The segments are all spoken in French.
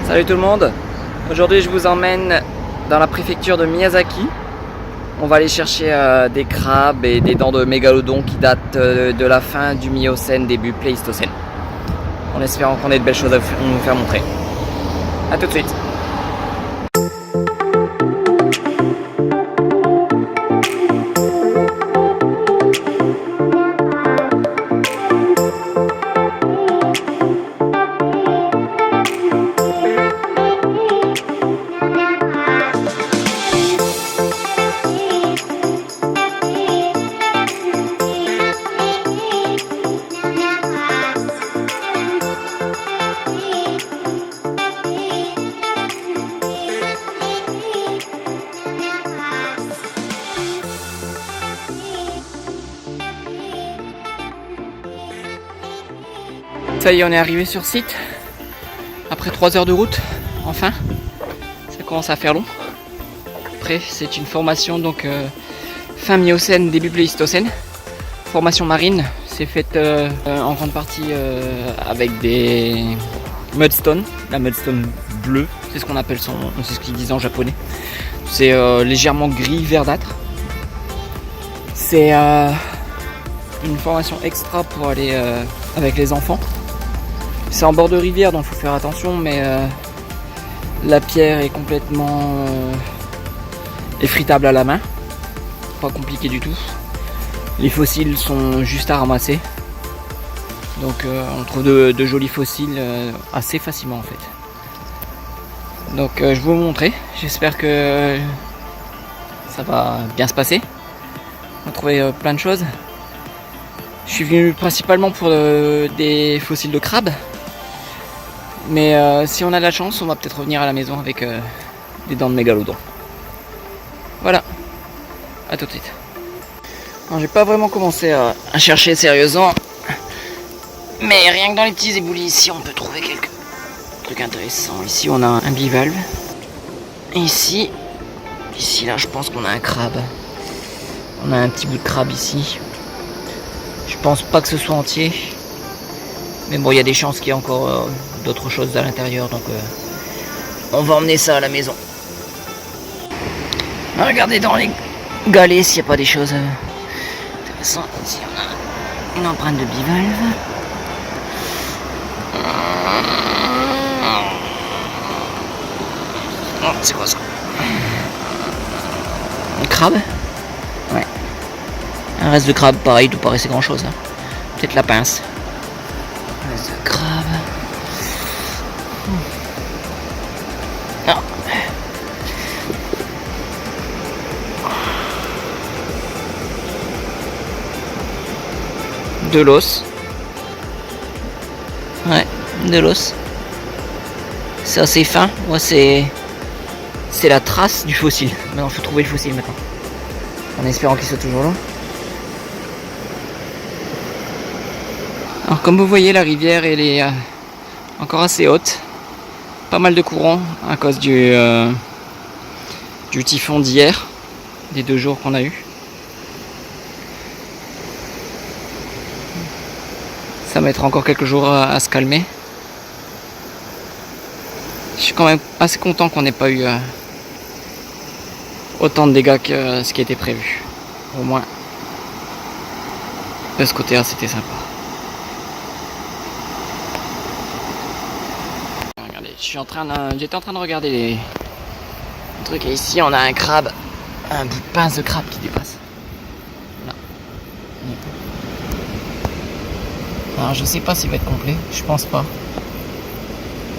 Salut tout le monde, aujourd'hui je vous emmène dans la préfecture de Miyazaki. On va aller chercher des crabes et des dents de mégalodon qui datent de la fin du Miocène, début Pléistocène. En espérant qu'on ait de belles choses à nous faire montrer. A tout de suite. Ça y est, on est arrivé sur site. Après 3 heures de route, enfin. Ça commence à faire long. Après, c'est une formation donc fin Miocène, début Pléistocène. Formation marine, c'est faite en grande partie avec des mudstones. La mudstone bleue, c'est ce qu'on appelle c'est ce qu'ils disent en japonais. C'est légèrement gris verdâtre. C'est une formation extra pour aller avec les enfants. C'est en bord de rivière donc il faut faire attention, mais la pierre est complètement effritable à la main, pas compliqué du tout. Les fossiles sont juste à ramasser, donc on trouve de jolis fossiles assez facilement en fait. Donc je vais vous montrer, j'espère que ça va bien se passer. On va trouver plein de choses. Je suis venu principalement pour des fossiles de crabes. Mais si on a de la chance, on va peut-être revenir à la maison avec des dents de mégalodon. Voilà, à tout de suite. J'ai pas vraiment commencé à chercher sérieusement, mais rien que dans les petits éboulis ici, on peut trouver quelques trucs intéressants. Ici, on a un bivalve. Et ici là, je pense qu'on a un crabe. On a un petit bout de crabe ici. Je pense pas que ce soit entier. Mais bon, il y a des chances qu'il y ait encore d'autres choses à l'intérieur, donc on va emmener ça à la maison. On va regarder dans les galets s'il n'y a pas des choses intéressantes. Ici, on a une empreinte de bivalve. Oh, c'est quoi ça? Un crabe? Ouais. Un reste de crabe, pareil, tout paraissait grand chose. Hein. Peut-être la pince. Reste de crabe. Non. De l'os. Ouais, de l'os. C'est assez fin. Ouais, c'est la trace du fossile. Maintenant, il faut trouver le fossile maintenant. En espérant qu'il soit toujours là. Alors comme vous voyez, la rivière elle est encore assez haute. Pas mal de courant à cause du typhon d'hier, des 2 jours qu'on a eu. Ça mettra encore quelques jours à se calmer. Je suis quand même assez content qu'on n'ait pas eu autant de dégâts que ce qui était prévu. Au moins, de ce côté-là, c'était sympa. Regardez, j'étais en train de regarder les trucs et ici on a un crabe, un bout de pince de crabe qui dépasse. Là. Alors je sais pas s'il va être complet, je pense pas.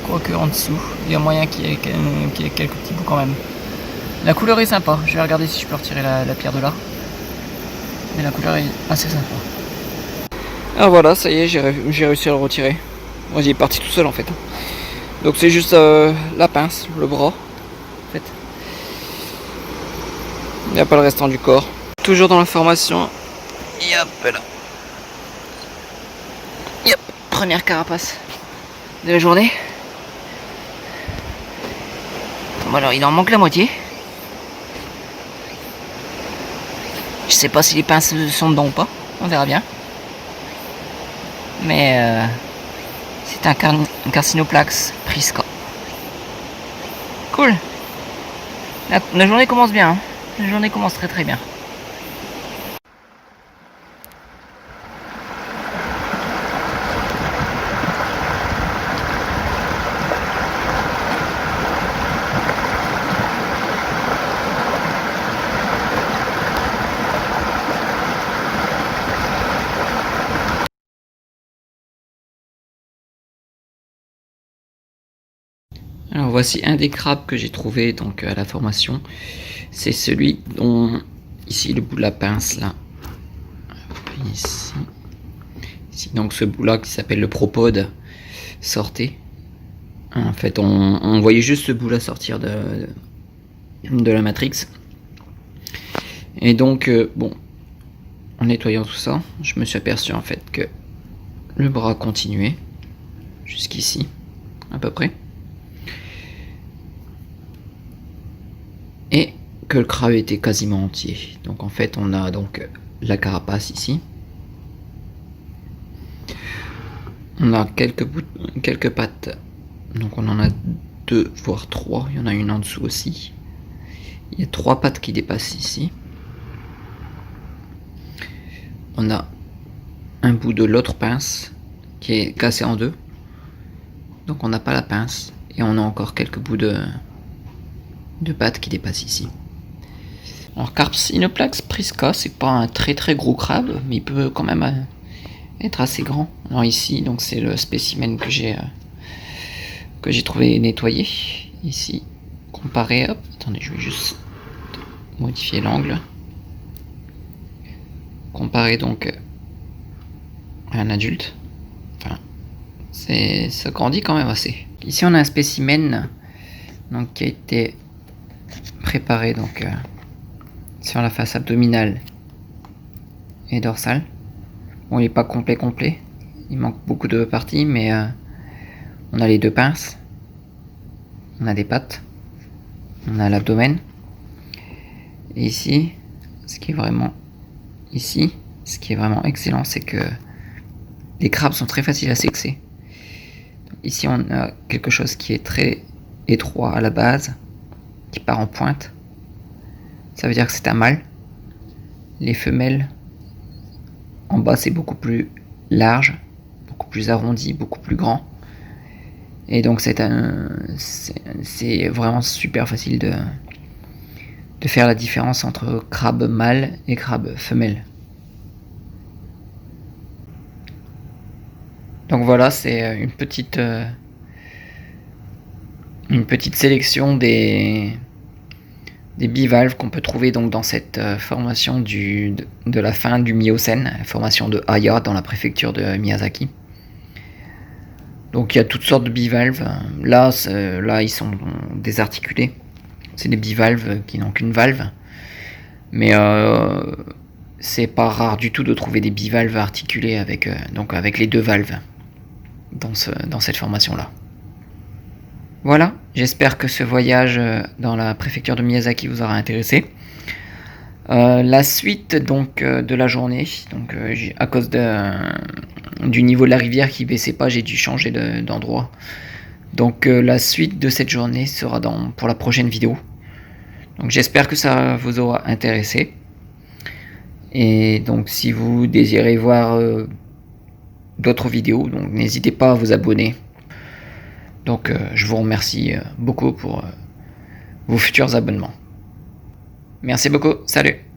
Quoique en dessous, il y a moyen qu'il y ait quelques petits bouts quand même. La couleur est sympa, je vais regarder si je peux retirer la pierre de là. Mais la couleur est assez sympa. Ah voilà, ça y est, j'ai réussi à le retirer. Moi il est parti tout seul en fait. Donc c'est juste la pince, le bras. En fait. Il n'y a pas le restant du corps. Toujours dans la formation. Yop là. Yop, première carapace de la journée. Bon alors il en manque la moitié. Je sais pas si les pinces sont dedans ou pas, on verra bien. Mais c'est un Carcinoplax prisca. Cool. La journée commence bien. Hein. La journée commence très très bien. Alors voici un des crabes que j'ai trouvé donc à la formation. C'est celui dont ici le bout de la pince là. Ici. Ici donc ce bout là qui s'appelle le propode sortait. En fait on voyait juste ce bout là sortir de la matrix. Et donc bon, en nettoyant tout ça, je me suis aperçu en fait que le bras continuait jusqu'ici à peu près. Et que le crabe était quasiment entier. Donc en fait on a donc la carapace ici. On a quelques pattes. Donc on en a 2 voire 3. Il y en a une en dessous aussi. Il y a 3 pattes qui dépassent ici. On a un bout de l'autre pince qui est cassé en 2. Donc on n'a pas la pince. Et on a encore quelques bouts de pattes qui dépassent ici. Alors Carps Inoplax prisca, c'est pas un très très gros crabe, mais il peut quand même être assez grand. Alors ici, donc c'est le spécimen que j'ai trouvé nettoyé. Ici, comparé, hop, attendez, je vais juste modifier l'angle. Comparé donc à un adulte. Enfin, ça grandit quand même assez. Ici on a un spécimen donc qui a été préparé donc sur la face abdominale et dorsale. Bon, il n'est pas complet, il manque beaucoup de parties, mais on a les 2 pinces, on a des pattes, on a l'abdomen. Et ici, ce qui est vraiment excellent, c'est que les crabes sont très faciles à sexer. Ici, on a quelque chose qui est très étroit à la base, qui part en pointe. Ça veut dire que c'est un mâle. Les femelles, en bas, c'est beaucoup plus large, beaucoup plus arrondi, beaucoup plus grand. Et donc c'est vraiment super facile de faire la différence entre crabe mâle et crabe femelle. Donc voilà, c'est une petite sélection des bivalves qu'on peut trouver donc dans cette formation de la fin du Miocène, formation de Aya dans la préfecture de Miyazaki. Donc il y a toutes sortes de bivalves. Là ils sont désarticulés. C'est des bivalves qui n'ont qu'une valve. Mais c'est pas rare du tout de trouver des bivalves articulés avec les 2 valves dans cette formation là. Voilà, j'espère que ce voyage dans la préfecture de Miyazaki vous aura intéressé. La suite donc de la journée, donc à cause du niveau de la rivière qui baissait pas, j'ai dû changer d'endroit. Donc la suite de cette journée sera pour la prochaine vidéo. Donc j'espère que ça vous aura intéressé. Et donc si vous désirez voir d'autres vidéos, donc n'hésitez pas à vous abonner. Donc je vous remercie beaucoup pour vos futurs abonnements. Merci beaucoup, salut!